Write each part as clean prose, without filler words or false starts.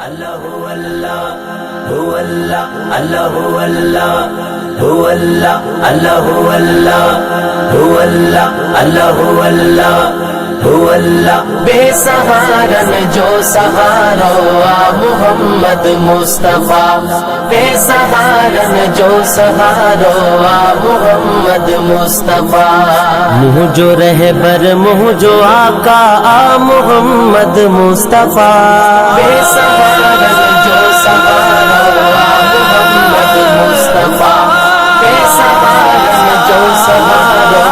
اللہ اللہ هو اللہ اللہ هو اللہ هو اللہ اللہ هو اللہ هو اللہ اللہ هو اللہ هو اللہ بے سہارن جو سہارا محمد مصطفیٰ بے سہارن جو سہارا محمد مصطفیٰ منہ جو رہبر منہ جو آقا محمد مصطفیٰ بے سہارن جو سہارا محمد مصطفیٰ بے سہارن جو سہارا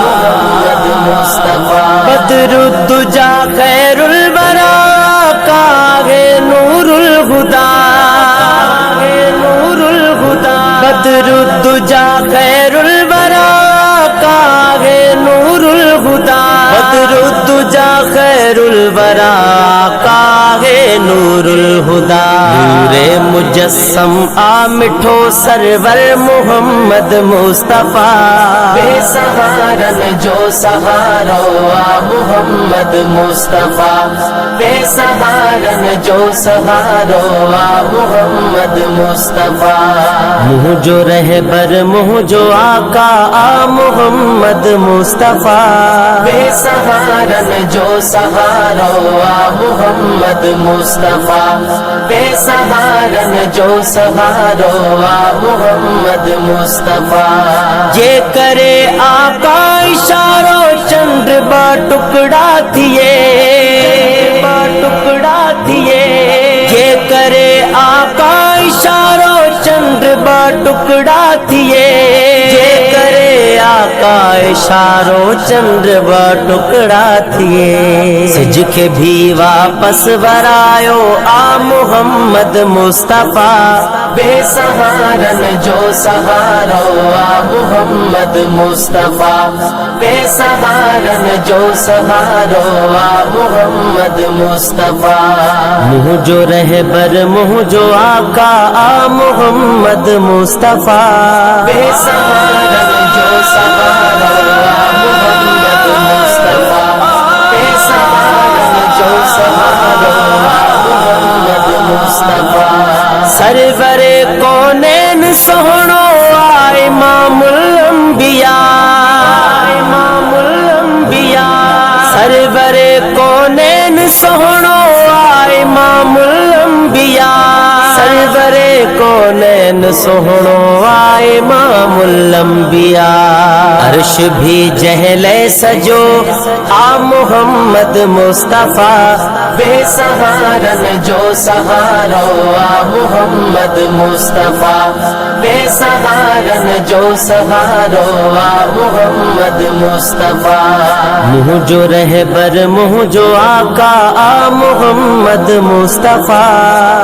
محمد مصطفیٰ بدر الدجا خیر الورا کاغے نور الہدا نور الہدا بدر الدجا خیر الورا کاغے نور الہدا بدر الدجا خیر الورا کاغے نور الہدا نور مجسم آ مٹھو سرور محمد مصطفیٰ بے سہارن جو سہارا محمد مصطفیٰ بے سہارن جو سہارا محمد مصطفیٰ منہ جو رہبر منہ جو آقا محمد مصطفیٰ بے سہارن جو سہارا محمد مصطفیٰ بے سہارن جو سہارا محمد مصطفیٰ یہ کرے آقا اشارو چند با ٹکڑا تھیے با ٹکڑا تھیے یہ کرے آقا اشارو چند با ٹکڑا تھیے یہ کرے آقا اشارو چند با ٹکڑا تھیے سج کے بھی واپس ورایو محمد مصطفیٰ بے سہارن جو سہارا محمد مصطفیٰ بے سہارن جو سہارا محمد مصطفیٰ منہ جو رہبر منہ جو آقا محمد مصطفیٰ بے سہارن جو سہارا محمد مصطفیٰ بے سہارن جو سہارا محمد مصطفیٰ سرور کونین سہنو امام الانبیاء امام الانبیاء سرور کونین سہنو امام الانبیاء سرور کونین سہنو امام الانبیاء عرش بھی جہلے سجو محمد مصطفیٰ بے سہارن جو سہارا محمد مصطفیٰ بے سہارن جو سہارا محمد مصطفیٰ منہ جو رہبر منہ جو آقا محمد مصطفیٰ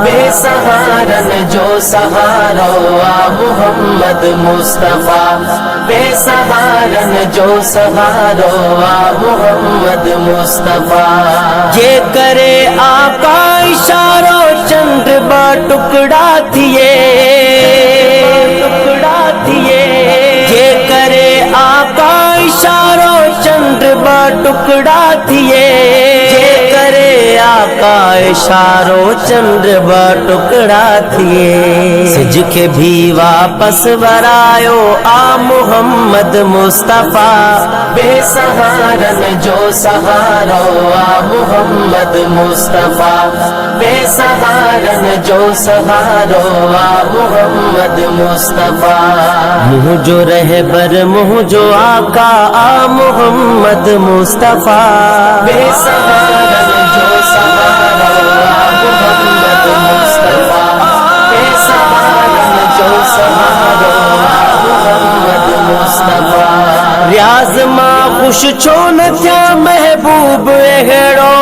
بے سہارن جو سہارا محمد مصطفیٰ بے سہارن جو سہارا محمد مصطفیٰ یہ کرے آقا اشارو چند با ٹکڑا تھیے ٹکڑا تھیے یہ کرے آقا اشارو چند با ٹکڑا تھیے یہ کرے آقا اشارو چند با ٹکڑا تھیے سج کے بھی واپس ورایو محمد مصطفیٰ بے سہارن جو سہارا محمد مصطفیٰ بے سہارن جو سہارا محمد مصطفیٰ منہ جو رہبر منہ جو آقا محمد مصطفیٰ بے سہارن جو سہارا محمد مصطفیٰ بے سہارن جو سہارا محمد مصطفیٰ ریاض ماں خوش چھون تھیا محبوب اہڑو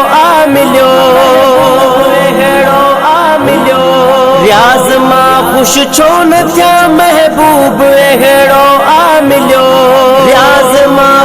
ملیو اہڑو ملیو ریاض ماں خوش چھون تھیا محبوب اہڑو ملیو ریاض ماں